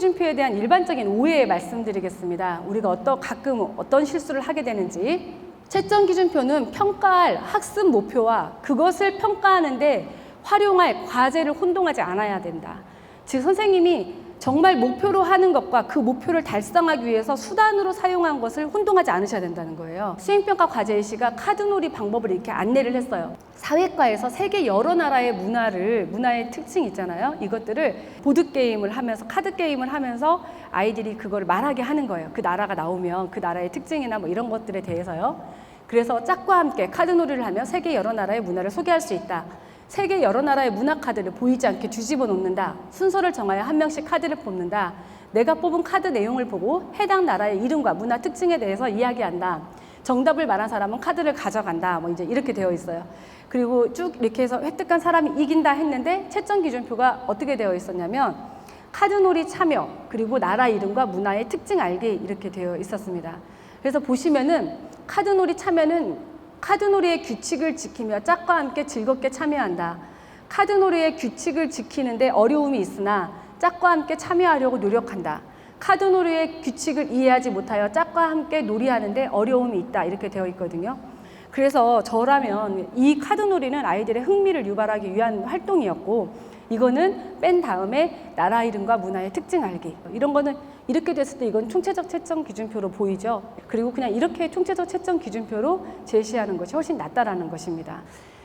기준표에 대한 일반적인 오해 말씀드리겠습니다. 우리가 가끔 어떤 실수를 하게 되는지. 채점 기준표는 평가할 학습 목표와 그것을 평가하는데 활용할 과제를 혼동하지 않아야 된다. 즉 선생님이 정말 목표로 하는 것과 그 목표를 달성하기 위해서 수단으로 사용한 것을 혼동하지 않으셔야 된다는 거예요. 수행평가 과제 예시가 카드놀이 방법을 이렇게 안내를 했어요. 사회과에서 세계 여러 나라의 문화의 특징 있잖아요. 이것들을 보드게임을 하면서, 카드게임을 하면서 아이들이 그걸 말하게 하는 거예요. 그 나라가 나오면 그 나라의 특징이나 뭐 이런 것들에 대해서요. 그래서 짝과 함께 카드놀이를 하며 세계 여러 나라의 문화를 소개할 수 있다. 세계 여러 나라의 문화 카드를 보이지 않게 뒤집어 놓는다. 순서를 정하여 한 명씩 카드를 뽑는다. 내가 뽑은 카드 내용을 보고 해당 나라의 이름과 문화 특징에 대해서 이야기한다. 정답을 말한 사람은 카드를 가져간다. 뭐 이제 이렇게 되어 있어요. 그리고 쭉 이렇게 해서 획득한 사람이 이긴다 했는데 채점 기준표가 어떻게 되어 있었냐면 카드놀이 참여, 그리고 나라 이름과 문화의 특징 알기 이렇게 되어 있었습니다. 그래서 보시면은 카드놀이 참여는 카드놀이의 규칙을 지키며 짝과 함께 즐겁게 참여한다. 카드놀이의 규칙을 지키는데 어려움이 있으나 짝과 함께 참여하려고 노력한다. 카드놀이의 규칙을 이해하지 못하여 짝과 함께 놀이하는데 어려움이 있다. 이렇게 되어 있거든요. 그래서 저라면 이 카드놀이는 아이들의 흥미를 유발하기 위한 활동이었고, 이거는 뺀 다음에 나라 이름과 문화의 특징 알기. 이런 거는 이렇게 됐을 때 이건 총체적 채점 기준표로 보이죠. 그리고 그냥 이렇게 총체적 채점 기준표로 제시하는 것이 훨씬 낫다라는 것입니다.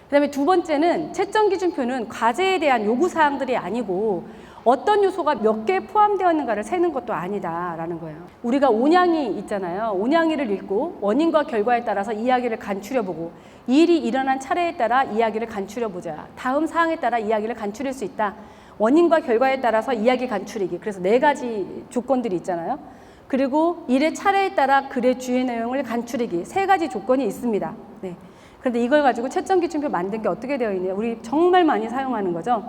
그 다음에 두 번째는 채점 기준표는 과제에 대한 요구사항들이 아니고 어떤 요소가 몇 개 포함되어 있는가를 세는 것도 아니다라는 거예요. 우리가 온양이 있잖아요. 온양이를 읽고 원인과 결과에 따라서 이야기를 간추려보고 이 일이 일어난 차례에 따라 이야기를 간추려보자. 다음 사항에 따라 이야기를 간추릴 수 있다. 원인과 결과에 따라서 이야기 간추리기. 그래서 4가지 조건들이 있잖아요. 그리고 일의 차례에 따라 글의 주요 내용을 간추리기. 3가지 조건이 있습니다. 네. 그런데 이걸 가지고 채점 기준표 만든 게 어떻게 되어 있냐. 우리 정말 많이 사용하는 거죠.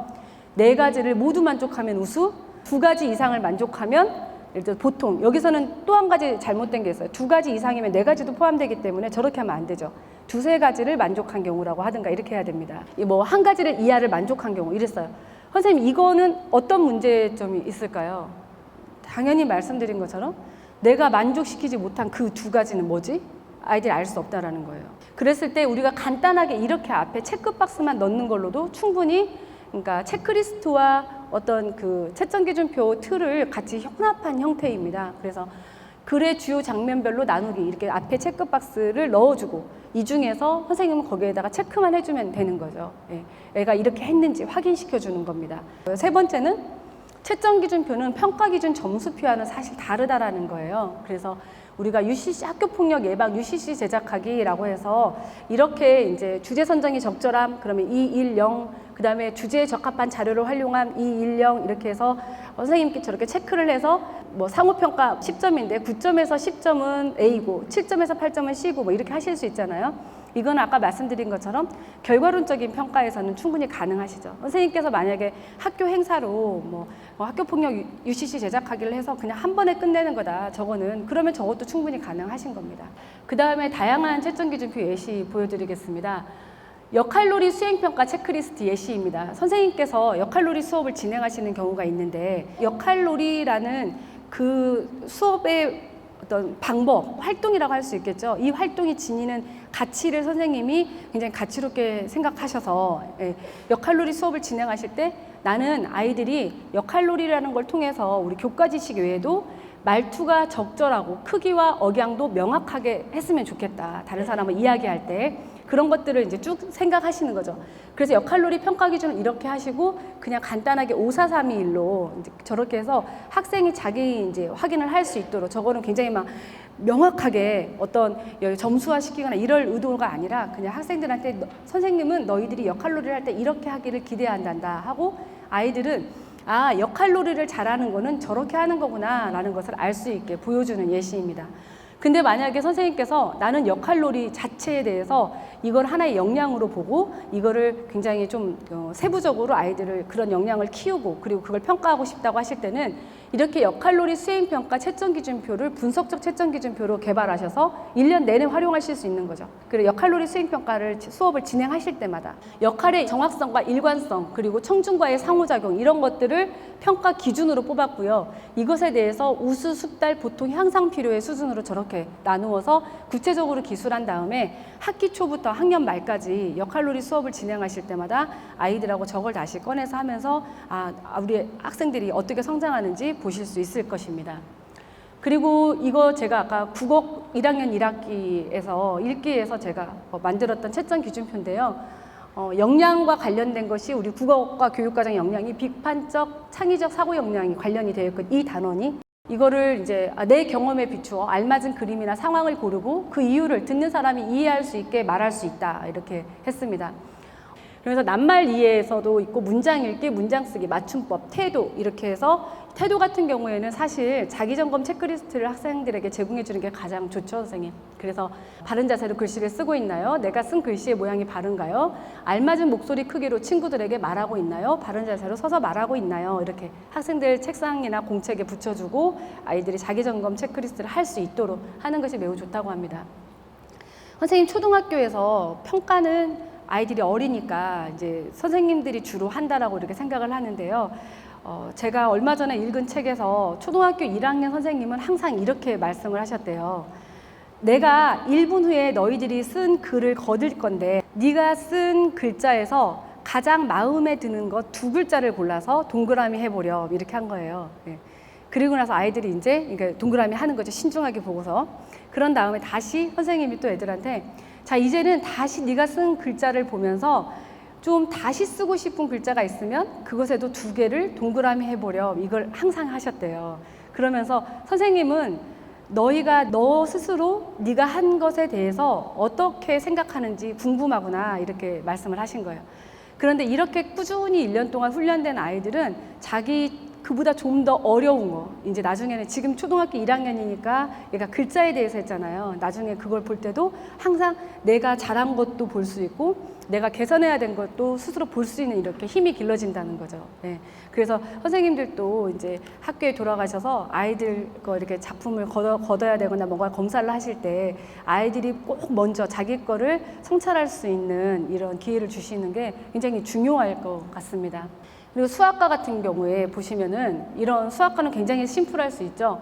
4가지를 모두 만족하면 우수, 2가지 이상을 만족하면 예를 들어 보통, 여기서는 또 한 가지 잘못된 게 있어요. 2가지 이상이면 4가지도 포함되기 때문에 저렇게 하면 안 되죠. 2-3가지를 만족한 경우라고 하든가 이렇게 해야 됩니다. 뭐 1가지를 이하를 만족한 경우 이랬어요. 선생님 이거는 어떤 문제점이 있을까요? 당연히 말씀드린 것처럼 내가 만족시키지 못한 그 2가지는 뭐지? 아이들이 알 수 없다라는 거예요. 그랬을 때 우리가 간단하게 이렇게 앞에 체크박스만 넣는 걸로도 충분히, 그러니까 체크리스트와 어떤 그 채점 기준표 틀을 같이 혼합한 형태입니다. 그래서 글의 주요 장면별로 나누기, 이렇게 앞에 체크박스를 넣어주고 이 중에서 선생님은 거기에다가 체크만 해주면 되는 거죠. 예, 애가 이렇게 했는지 확인시켜주는 겁니다. 3번째는 채점 기준표는 평가 기준 점수표와는 사실 다르다라는 거예요. 그래서 우리가 UCC 학교폭력 예방 UCC 제작하기라고 해서 이렇게 이제 주제 선정이 적절함, 그러면 210, 그 다음에 주제에 적합한 자료를 활용함 210 이렇게 해서 선생님께 저렇게 체크를 해서 뭐 상호평가 10점인데 9점에서 10점은 A고 7점에서 8점은 C고 뭐 이렇게 하실 수 있잖아요. 이건 아까 말씀드린 것처럼 결과론적인 평가에서는 충분히 가능하시죠. 선생님께서 만약에 학교 행사로 뭐 학교폭력 UCC 제작하기를 해서 그냥 한 번에 끝내는 거다, 저거는, 그러면 저것도 충분히 가능하신 겁니다. 그 다음에 다양한 채점 기준표 예시 보여드리겠습니다. 역할놀이 수행평가 체크리스트 예시입니다. 선생님께서 역할놀이 수업을 진행하시는 경우가 있는데 역할놀이라는 그 수업의 어떤 방법, 활동이라고 할 수 있겠죠. 이 활동이 지니는 가치를 선생님이 굉장히 가치롭게 생각하셔서 역할놀이 수업을 진행하실 때 나는 아이들이 역할놀이라는 걸 통해서 우리 교과 지식 외에도 말투가 적절하고 크기와 억양도 명확하게 했으면 좋겠다. 다른 사람을 이야기할 때 그런 것들을 이제 쭉 생각하시는 거죠. 그래서 역할놀이 평가 기준을 이렇게 하시고 그냥 간단하게 5431로 이제 저렇게 해서 학생이 자기 이제 확인을 할 수 있도록, 저거는 굉장히 막 명확하게 어떤 점수화 시키거나 이럴 의도가 아니라 그냥 학생들한테 선생님은 너희들이 역할놀이를 할 때 이렇게 하기를 기대한단다 하고 아이들은 아, 역할놀이를 잘하는 거는 저렇게 하는 거구나 라는 것을 알 수 있게 보여주는 예시입니다. 근데 만약에 선생님께서 나는 역할놀이 자체에 대해서 이걸 하나의 역량으로 보고 이거를 굉장히 좀 세부적으로 아이들을 그런 역량을 키우고 그리고 그걸 평가하고 싶다고 하실 때는 이렇게 역할놀이 수행평가 채점기준표를 분석적 채점기준표로 개발하셔서 1년 내내 활용하실 수 있는 거죠. 그리고 역할놀이 수행평가를 수업을 진행하실 때마다 역할의 정확성과 일관성 그리고 청중과의 상호작용 이런 것들을 평가 기준으로 뽑았고요. 이것에 대해서 우수, 숙달, 보통, 향상 필요의 수준으로 저렇게 나누어서 구체적으로 기술한 다음에 학기 초부터 학년 말까지 역할놀이 수업을 진행하실 때마다 아이들하고 저걸 다시 꺼내서 하면서 우리 학생들이 어떻게 성장하는지 보실 수 있을 것입니다. 그리고 이거 제가 아까 국어 1학년 1학기에서 1기에서 제가 만들었던 채점 기준표인데요. 역량과 관련된 것이 우리 국어과 교육과정 역량이 비판적, 창의적 사고 역량이 관련이 되어 있고 이 단원이 이거를 이제 내 경험에 비추어 알맞은 그림이나 상황을 고르고 그 이유를 듣는 사람이 이해할 수 있게 말할 수 있다 이렇게 했습니다. 그래서 낱말 이해에서도 있고 문장 읽기, 문장 쓰기, 맞춤법, 태도 이렇게 해서 태도 같은 경우에는 사실 자기점검 체크리스트를 학생들에게 제공해 주는 게 가장 좋죠, 선생님. 그래서 바른 자세로 글씨를 쓰고 있나요? 내가 쓴 글씨의 모양이 바른가요? 알맞은 목소리 크기로 친구들에게 말하고 있나요? 바른 자세로 서서 말하고 있나요? 이렇게 학생들 책상이나 공책에 붙여주고 아이들이 자기점검 체크리스트를 할 수 있도록 하는 것이 매우 좋다고 합니다. 선생님, 초등학교에서 평가는 아이들이 어리니까 이제 선생님들이 주로 한다라고 이렇게 생각을 하는데요. 제가 얼마 전에 읽은 책에서 초등학교 1학년 선생님은 항상 이렇게 말씀을 하셨대요. 내가 1분 후에 너희들이 쓴 글을 거둘 건데 네가 쓴 글자에서 가장 마음에 드는 것 2글자를 골라서 동그라미 해보렴 이렇게 한 거예요. 그리고 나서 아이들이 이제 동그라미 하는 거죠. 신중하게 보고서. 그런 다음에 다시 선생님이 또 애들한테 자, 이제는 다시 네가 쓴 글자를 보면서 좀 다시 쓰고 싶은 글자가 있으면 그것에도 2개를 동그라미 해보렴 이걸 항상 하셨대요. 그러면서 선생님은 너희가 너 스스로 네가 한 것에 대해서 어떻게 생각하는지 궁금하구나 이렇게 말씀을 하신 거예요. 그런데 이렇게 꾸준히 1년 동안 훈련된 아이들은 자기 그보다 좀 더 어려운 거 이제 나중에는 지금 초등학교 1학년이니까 얘가 글자에 대해서 했잖아요. 나중에 그걸 볼 때도 항상 내가 잘한 것도 볼 수 있고 내가 개선해야 된 것도 스스로 볼 수 있는 이렇게 힘이 길러진다는 거죠. 그래서 선생님들도 이제 학교에 돌아가셔서 아이들 거 이렇게 작품을 거둬야 되거나 뭔가 검사를 하실 때 아이들이 꼭 먼저 자기 거를 성찰할 수 있는 이런 기회를 주시는 게 굉장히 중요할 것 같습니다. 그리고 수학과 같은 경우에 보시면은 이런 수학과는 굉장히 심플할 수 있죠.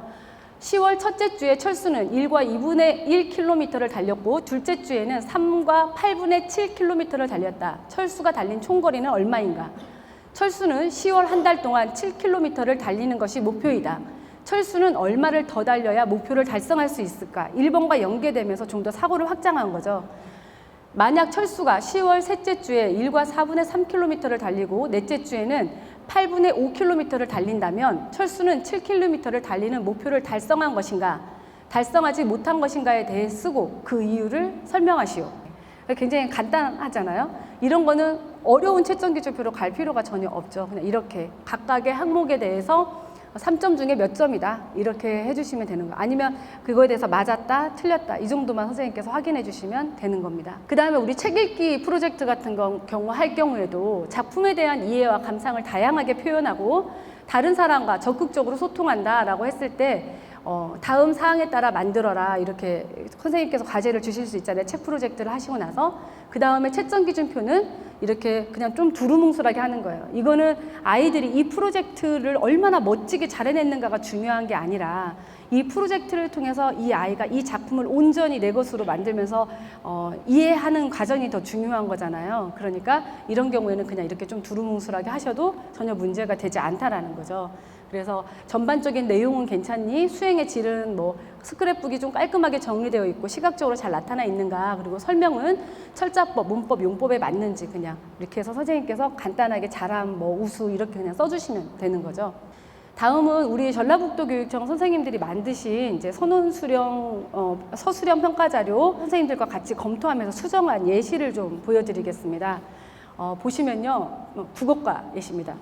10월 첫째 주에 철수는 1과 2분의 1km를 달렸고 둘째 주에는 3과 8분의 7km를 달렸다. 철수가 달린 총거리는 얼마인가? 철수는 10월 한 달 동안 7km를 달리는 것이 목표이다. 철수는 얼마를 더 달려야 목표를 달성할 수 있을까? 1번과 연계되면서 좀 더 사고를 확장한 거죠. 만약 철수가 10월 셋째 주에 1과 4분의 3km를 달리고 넷째 주에는 8분의 5km를 달린다면 철수는 7km를 달리는 목표를 달성한 것인가, 달성하지 못한 것인가에 대해 쓰고 그 이유를 설명하시오. 굉장히 간단하잖아요. 이런 거는 어려운 채점기준표로 갈 필요가 전혀 없죠. 그냥 이렇게 각각의 항목에 대해서 3점 중에 몇 점이다 이렇게 해주시면 되는 거예요. 아니면 그거에 대해서 맞았다 틀렸다 이 정도만 선생님께서 확인해 주시면 되는 겁니다. 그 다음에 우리 책 읽기 프로젝트 같은 경우 할 경우에도 작품에 대한 이해와 감상을 다양하게 표현하고 다른 사람과 적극적으로 소통한다라고 했을 때 다음 사항에 따라 만들어라 이렇게 선생님께서 과제를 주실 수 있잖아요. 책 프로젝트를 하시고 나서 그 다음에 채점 기준표는 이렇게 그냥 좀 두루뭉술하게 하는 거예요. 이거는 아이들이 이 프로젝트를 얼마나 멋지게 잘 해냈는가가 중요한 게 아니라 이 프로젝트를 통해서 이 아이가 이 작품을 온전히 내 것으로 만들면서 이해하는 과정이 더 중요한 거잖아요. 그러니까 이런 경우에는 그냥 이렇게 좀 두루뭉술하게 하셔도 전혀 문제가 되지 않다라는 거죠. 그래서 전반적인 내용은 괜찮니? 수행의 질은 뭐 스크랩북이 좀 깔끔하게 정리되어 있고 시각적으로 잘 나타나 있는가? 그리고 설명은 철자법, 문법, 용법에 맞는지 그냥 이렇게 해서 선생님께서 간단하게 잘함, 뭐 우수 이렇게 그냥 써주시면 되는 거죠. 다음은 우리 전라북도 교육청 선생님들이 만드신 이제 선원 수령, 서수령 평가 자료 선생님들과 같이 검토하면서 수정한 예시를 좀 보여드리겠습니다. 보시면요, 국어과 예시입니다.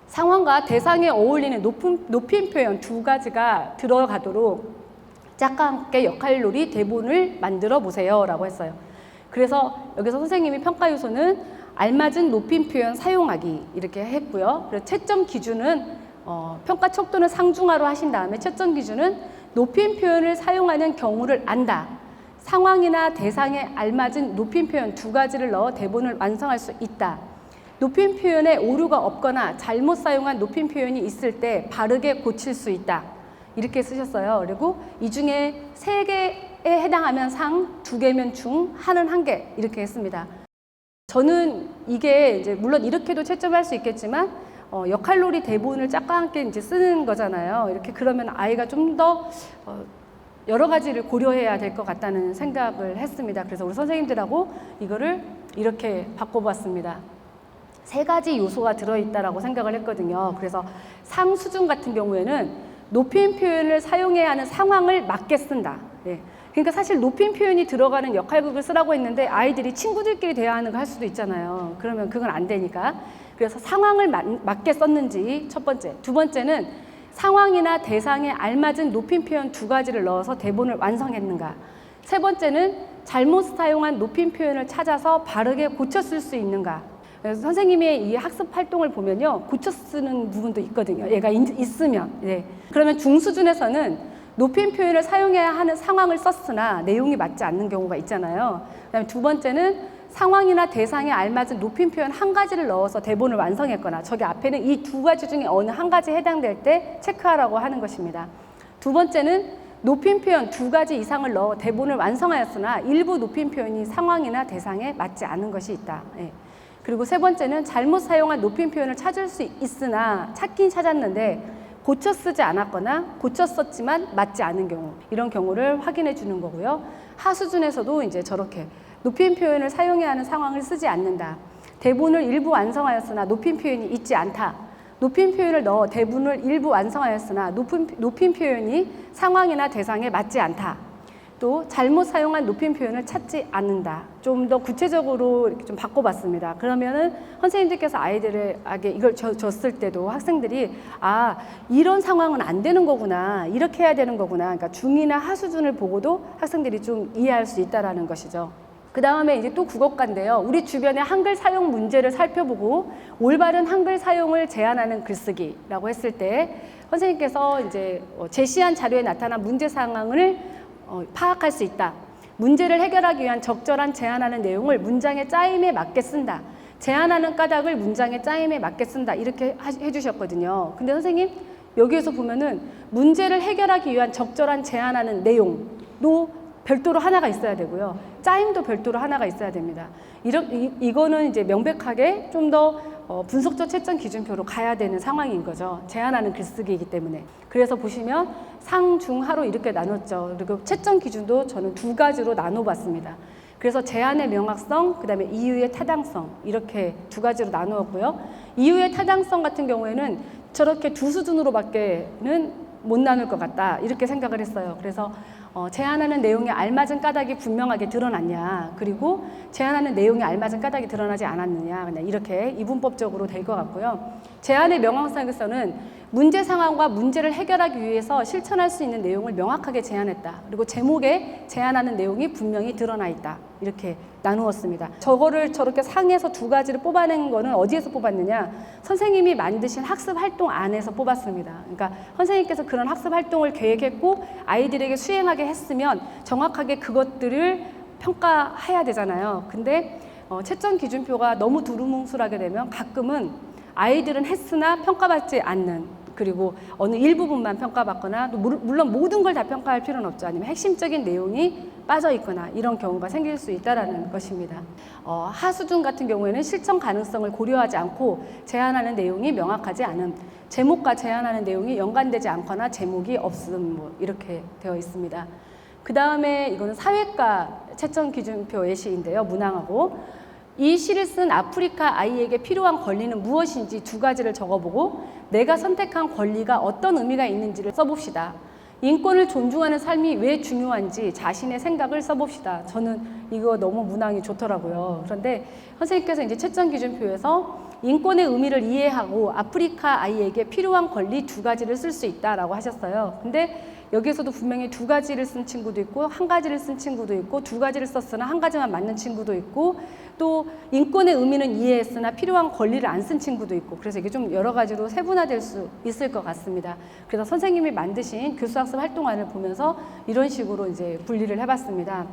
상황과 대상에 어울리는 높임 표현 2가지가 들어가도록 짝감게 역할놀이 대본을 만들어 보세요 라고 했어요. 그래서 여기서 선생님이 평가 요소는 알맞은 높임 표현 사용하기 이렇게 했고요. 그리고 채점 기준은 평가 척도는 상중하로 하신 다음에 채점 기준은 높임 표현을 사용하는 경우를 안다. 상황이나 대상에 알맞은 높임 표현 두 가지를 넣어 대본을 완성할 수 있다. 높임 표현에 오류가 없거나 잘못 사용한 높임 표현이 있을 때 바르게 고칠 수 있다. 이렇게 쓰셨어요. 그리고 이 중에 3개에 해당하면 상, 2개면 중, 하는 1개 이렇게 했습니다. 저는 이게 이제 물론 이렇게도 채점할 수 있겠지만 역할놀이 대본을 짝과 함께 이제 쓰는 거잖아요. 이렇게 그러면 아이가 좀 더 여러 가지를 고려해야 될 것 같다는 생각을 했습니다. 그래서 우리 선생님들하고 이거를 이렇게 바꿔봤습니다. 3가지 요소가 들어있다라고 생각을 했거든요. 그래서 상 수준 같은 경우에는 높임 표현을 사용해야 하는 상황을 맞게 쓴다. 예. 그러니까 사실 높임 표현이 들어가는 역할극을 쓰라고 했는데 아이들이 친구들끼리 대화하는 거 할 수도 있잖아요. 그러면 그건 안 되니까. 그래서 상황을 맞게 썼는지 첫 번째. 두 번째는 상황이나 대상에 알맞은 높임 표현 2가지를 넣어서 대본을 완성했는가. 세 번째는 잘못 사용한 높임 표현을 찾아서 바르게 고쳐 쓸 수 있는가. 그래서 선생님의 이 학습 활동을 보면요. 고쳐 쓰는 부분도 있거든요. 얘가 있으면. 네. 그러면 중수준에서는 높임 표현을 사용해야 하는 상황을 썼으나 내용이 맞지 않는 경우가 있잖아요. 그다음에 두 번째는 상황이나 대상에 알맞은 높임 표현 1가지를 넣어서 대본을 완성했거나 저기 앞에는 이 2가지 중에 어느 1가지에 해당될 때 체크하라고 하는 것입니다. 두 번째는 높임 표현 2가지 이상을 넣어 대본을 완성하였으나 일부 높임 표현이 상황이나 대상에 맞지 않은 것이 있다. 예. 그리고 세 번째는 잘못 사용한 높임 표현을 찾을 수 있으나 찾긴 찾았는데 고쳐 쓰지 않았거나 고쳐 썼지만 맞지 않은 경우, 이런 경우를 확인해 주는 거고요. 하수준에서도 이제 저렇게 높임 표현을 사용해야 하는 상황을 쓰지 않는다. 대본을 일부 완성하였으나 높임 표현이 있지 않다. 높임 표현을 넣어 대본을 일부 완성하였으나 높임 표현이 상황이나 대상에 맞지 않다. 또 잘못 사용한 높임 표현을 찾지 않는다. 좀 더 구체적으로 이렇게 좀 바꿔봤습니다. 그러면은 선생님들께서 아이들에게 이걸 줬을 때도 학생들이 이런 상황은 안 되는 거구나, 이렇게 해야 되는 거구나. 그러니까 중이나 하수준을 보고도 학생들이 좀 이해할 수 있다라는 것이죠. 그 다음에 이제 또 국어과인데요. 우리 주변의 한글 사용 문제를 살펴보고 올바른 한글 사용을 제한하는 글쓰기라고 했을 때 선생님께서 이제 제시한 자료에 나타난 문제 상황을 파악할 수 있다. 문제를 해결하기 위한 적절한 제안하는 내용을 문장의 짜임에 맞게 쓴다. 제안하는 까닭을 문장의 짜임에 맞게 쓴다. 이렇게 해주셨거든요. 근데 선생님 여기에서 보면은 문제를 해결하기 위한 적절한 제안하는 내용도 별도로 하나가 있어야 되고요. 짜임도 별도로 하나가 있어야 됩니다. 이거는 이제 명백하게 좀 더 분석적 채점 기준표로 가야 되는 상황인 거죠. 제한하는 글쓰기이기 때문에. 그래서 보시면 상, 중, 하로 이렇게 나눴죠. 그리고 채점 기준도 저는 2가지로 나눠봤습니다. 그래서 제한의 명확성, 그 다음에 이유의 타당성 이렇게 2가지로 나누었고요. 이유의 타당성 같은 경우에는 저렇게 2수준으로밖에는 못 나눌 것 같다 이렇게 생각을 했어요. 그래서 제안하는 내용에 알맞은 까닭이 분명하게 드러났냐, 그리고 제안하는 내용에 알맞은 까닭이 드러나지 않았느냐, 그냥 이렇게 이분법적으로 될 것 같고요. 제안의 명확성에서는 문제 상황과 문제를 해결하기 위해서 실천할 수 있는 내용을 명확하게 제안했다. 그리고 제목에 제안하는 내용이 분명히 드러나 있다. 이렇게 나누었습니다. 저거를 저렇게 상에서 2가지를 뽑아낸 거는 어디에서 뽑았느냐? 선생님이 만드신 학습 활동 안에서 뽑았습니다. 그러니까 선생님께서 그런 학습 활동을 계획했고 아이들에게 수행하게 했으면 정확하게 그것들을 평가해야 되잖아요. 근데 채점 기준표가 너무 두루뭉술하게 되면 가끔은 아이들은 했으나 평가받지 않는, 그리고 어느 일부분만 평가받거나, 또 물론 모든 걸 다 평가할 필요는 없죠. 아니면 핵심적인 내용이 빠져 있거나 이런 경우가 생길 수 있다는 것입니다. 하수준 같은 경우에는 실천 가능성을 고려하지 않고 제안하는 내용이 명확하지 않음, 제목과 제안하는 내용이 연관되지 않거나 제목이 없음, 뭐 이렇게 되어 있습니다. 그 다음에 이거는 사회과 채점 기준표 예시인데요. 문항하고 이 시를 쓴 아프리카 아이에게 필요한 권리는 무엇인지 2가지를 적어보고 내가 선택한 권리가 어떤 의미가 있는지를 써봅시다. 인권을 존중하는 삶이 왜 중요한지 자신의 생각을 써봅시다. 저는 이거 너무 문항이 좋더라고요. 그런데 선생님께서 이제 채점 기준표에서 인권의 의미를 이해하고 아프리카 아이에게 필요한 권리 2가지를 쓸 수 있다라고 하셨어요. 근데 여기에서도 분명히 2가지를 쓴 친구도 있고 1가지를 쓴 친구도 있고 2가지를 썼으나 1가지만 맞는 친구도 있고 또 인권의 의미는 이해했으나 필요한 권리를 안 쓴 친구도 있고 그래서 이게 좀 여러 가지로 세분화될 수 있을 것 같습니다. 그래서 선생님이 만드신 교수학습 활동안을 보면서 이런 식으로 이제 분리를 해봤습니다.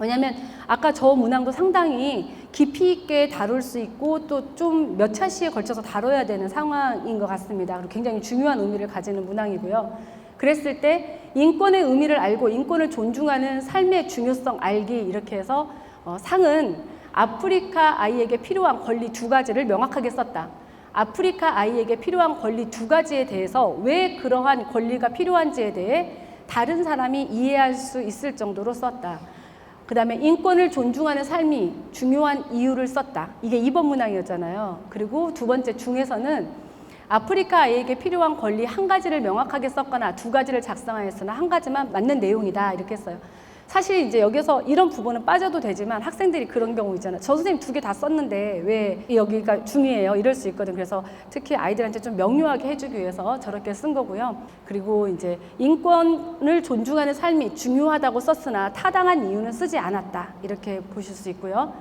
왜냐하면 아까 저 문항도 상당히 깊이 있게 다룰 수 있고 또 좀 몇 차시에 걸쳐서 다뤄야 되는 상황인 것 같습니다. 그리고 굉장히 중요한 의미를 가지는 문항이고요. 그랬을 때 인권의 의미를 알고 인권을 존중하는 삶의 중요성 알기 이렇게 해서 상은 아프리카 아이에게 필요한 권리 2가지를 명확하게 썼다. 아프리카 아이에게 필요한 권리 2가지에 대해서 왜 그러한 권리가 필요한지에 대해 다른 사람이 이해할 수 있을 정도로 썼다. 그 다음에 인권을 존중하는 삶이 중요한 이유를 썼다. 이게 2번 문항이었잖아요. 그리고 2번째 중에서는 아프리카 아이에게 필요한 권리 1가지를 명확하게 썼거나 2가지를 작성하였으나 1가지만 맞는 내용이다 이렇게 했어요. 사실 이제 여기서 이런 부분은 빠져도 되지만 학생들이 그런 경우 있잖아요. 저 선생님 2개 다 썼는데 왜 여기가 중요해요? 이럴 수 있거든. 그래서 특히 아이들한테 좀 명료하게 해주기 위해서 저렇게 쓴 거고요. 그리고 이제 인권을 존중하는 삶이 중요하다고 썼으나 타당한 이유는 쓰지 않았다. 이렇게 보실 수 있고요.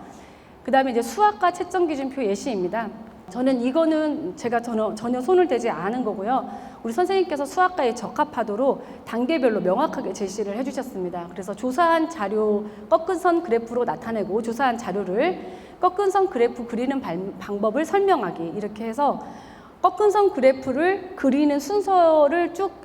그 다음에 이제 수학과 채점 기준표 예시입니다. 저는 이거는 제가 전혀 손을 대지 않은 거고요. 우리 선생님께서 수학과에 적합하도록 단계별로 명확하게 제시를 해주셨습니다. 그래서 조사한 자료 꺾은 선 그래프로 나타내고 조사한 자료를 꺾은 선 그래프 그리는 방법을 설명하기 이렇게 해서 꺾은 선 그래프를 그리는 순서를 쭉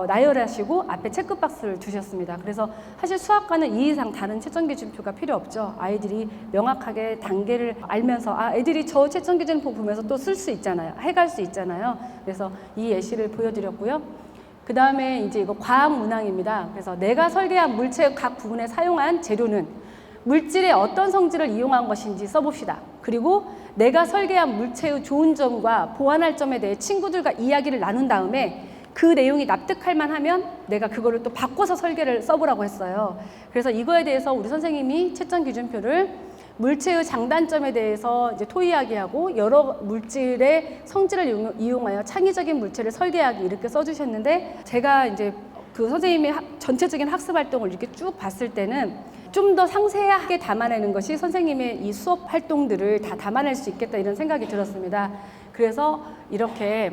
나열하시고 앞에 체크박스를 두셨습니다. 그래서 사실 수학과는 이 이상 다른 채점기준표가 필요 없죠. 아이들이 명확하게 단계를 알면서 애들이 저 채점기준표 보면서 또 쓸 수 있잖아요. 해갈 수 있잖아요. 그래서 이 예시를 보여드렸고요. 그 다음에 이제 이거 과학 문항입니다. 그래서 내가 설계한 물체의 각 부분에 사용한 재료는 물질의 어떤 성질을 이용한 것인지 써봅시다. 그리고 내가 설계한 물체의 좋은 점과 보완할 점에 대해 친구들과 이야기를 나눈 다음에 그 내용이 납득할 만하면 내가 그거를 또 바꿔서 설계를 써보라고 했어요. 그래서 이거에 대해서 우리 선생님이 채점 기준표를 물체의 장단점에 대해서 이제 토의하기하고 여러 물질의 성질을 이용하여 창의적인 물체를 설계하기 이렇게 써주셨는데 제가 이제 그 선생님의 전체적인 학습 활동을 이렇게 쭉 봤을 때는 좀 더 상세하게 담아내는 것이 선생님의 이 수업 활동들을 다 담아낼 수 있겠다 이런 생각이 들었습니다. 그래서 이렇게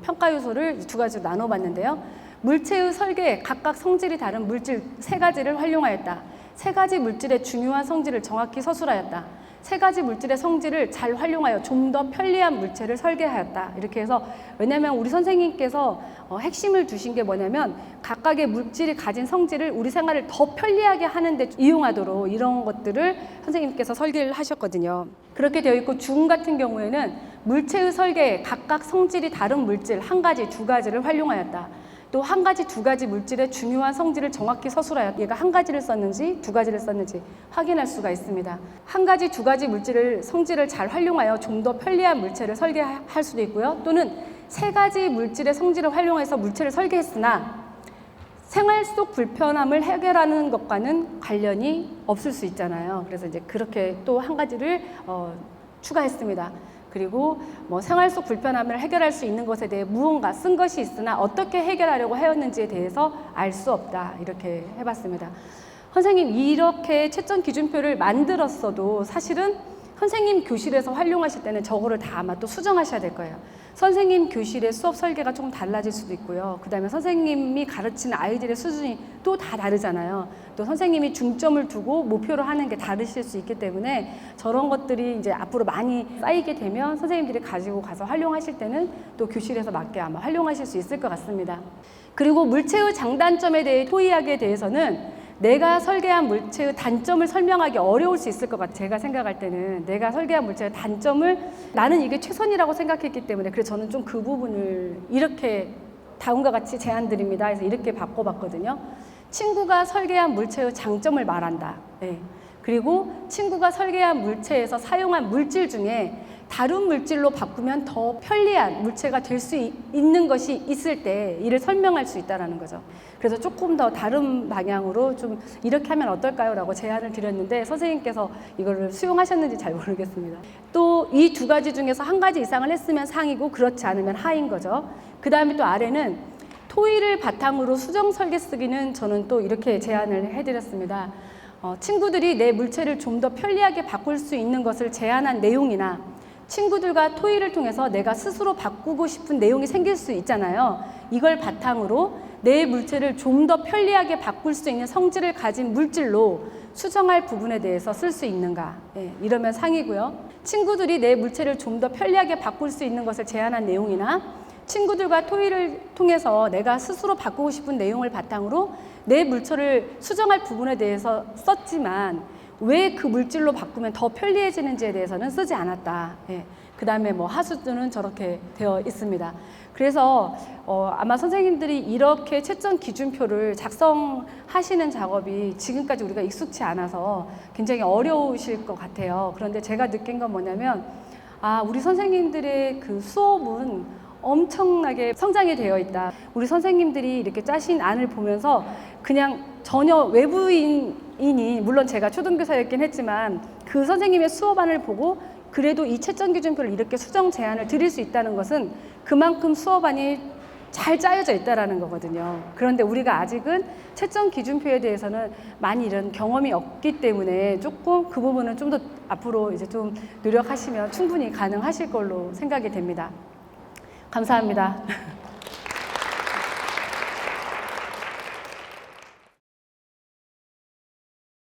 평가 요소를 2가지로 나눠봤는데요. 물체의 설계에 각각 성질이 다른 물질 3가지를 활용하였다. 3가지 물질의 중요한 성질을 정확히 서술하였다. 3가지 물질의 성질을 잘 활용하여 좀 더 편리한 물체를 설계하였다. 이렇게 해서 왜냐하면 우리 선생님께서 핵심을 두신 게 뭐냐면 각각의 물질이 가진 성질을 우리 생활을 더 편리하게 하는데 이용하도록 이런 것들을 선생님께서 설계를 하셨거든요. 그렇게 되어 있고 중 같은 경우에는 물체의 설계에 각각 성질이 다른 물질 1가지, 2가지를 활용하였다. 또 1가지, 2가지 물질의 중요한 성질을 정확히 서술하여 얘가 1가지를 썼는지 2가지를 썼는지 확인할 수가 있습니다. 1가지, 2가지 물질을 성질을 잘 활용하여 좀 더 편리한 물체를 설계할 수도 있고요. 또는 3가지 물질의 성질을 활용해서 물체를 설계했으나 생활 속 불편함을 해결하는 것과는 관련이 없을 수 있잖아요. 그래서 이제 그렇게 또 1가지를 추가했습니다. 그리고 뭐 생활 속 불편함을 해결할 수 있는 것에 대해 무언가 쓴 것이 있으나 어떻게 해결하려고 하였는지에 대해서 알 수 없다 이렇게 해봤습니다. 선생님 이렇게 채점 기준표를 만들었어도 사실은 선생님 교실에서 활용하실 때는 저거를 다 아마 또 수정하셔야 될 거예요. 선생님 교실의 수업 설계가 조금 달라질 수도 있고요. 그 다음에 선생님이 가르치는 아이들의 수준이 또 다 다르잖아요. 또 선생님이 중점을 두고 목표로 하는 게 다르실 수 있기 때문에 저런 것들이 이제 앞으로 많이 쌓이게 되면 선생님들이 가지고 가서 활용하실 때는 또 교실에서 맞게 아마 활용하실 수 있을 것 같습니다. 그리고 물체의 장단점에 대해 토의하기에 대해서는 내가 설계한 물체의 단점을 설명하기 어려울 수 있을 것 같아요. 제가 생각할 때는 내가 설계한 물체의 단점을 나는 이게 최선이라고 생각했기 때문에 그래서 저는 좀 그 부분을 이렇게 다음과 같이 제안 드립니다. 그래서 이렇게 바꿔봤거든요. 친구가 설계한 물체의 장점을 말한다. 네. 그리고 친구가 설계한 물체에서 사용한 물질 중에 다른 물질로 바꾸면 더 편리한 물체가 될 수 있는 것이 있을 때 이를 설명할 수 있다는 거죠. 그래서 조금 더 다른 방향으로 좀 이렇게 하면 어떨까요? 라고 제안을 드렸는데 선생님께서 이거를 수용하셨는지 잘 모르겠습니다. 또 이 두 가지 중에서 한 가지 이상을 했으면 상이고 그렇지 않으면 하인 거죠. 그 다음에 또 아래는 토의를 바탕으로 수정 설계 쓰기는 저는 또 이렇게 제안을 해드렸습니다. 친구들이 내 물체를 좀 더 편리하게 바꿀 수 있는 것을 제안한 내용이나 친구들과 토의를 통해서 내가 스스로 바꾸고 싶은 내용이 생길 수 있잖아요. 이걸 바탕으로 내 물체를 좀 더 편리하게 바꿀 수 있는 성질을 가진 물질로 수정할 부분에 대해서 쓸 수 있는가. 이러면 상이고요. 친구들이 내 물체를 좀 더 편리하게 바꿀 수 있는 것을 제안한 내용이나 친구들과 토의를 통해서 내가 스스로 바꾸고 싶은 내용을 바탕으로 내 물체를 수정할 부분에 대해서 썼지만 왜 그 물질로 바꾸면 더 편리해지는지에 대해서는 쓰지 않았다. 그 다음에 뭐 하수도는 저렇게 되어 있습니다. 그래서 아마 선생님들이 이렇게 채점 기준표를 작성하시는 작업이 지금까지 우리가 익숙치 않아서 굉장히 어려우실 것 같아요. 그런데 제가 느낀 건 뭐냐면 우리 선생님들의 그 수업은 엄청나게 성장이 되어 있다. 우리 선생님들이 이렇게 짜신 안을 보면서 그냥 전혀 외부인이 물론 제가 초등교사였긴 했지만 그 선생님의 수업안을 보고 그래도 이 채점 기준표를 이렇게 수정 제안을 드릴 수 있다는 것은 그만큼 수업안이 잘 짜여져 있다라는 거거든요. 그런데 우리가 아직은 채점 기준표에 대해서는 많이 이런 경험이 없기 때문에 조금 그 부분은 좀 더 앞으로 이제 좀 노력하시면 충분히 가능하실 걸로 생각이 됩니다. 감사합니다.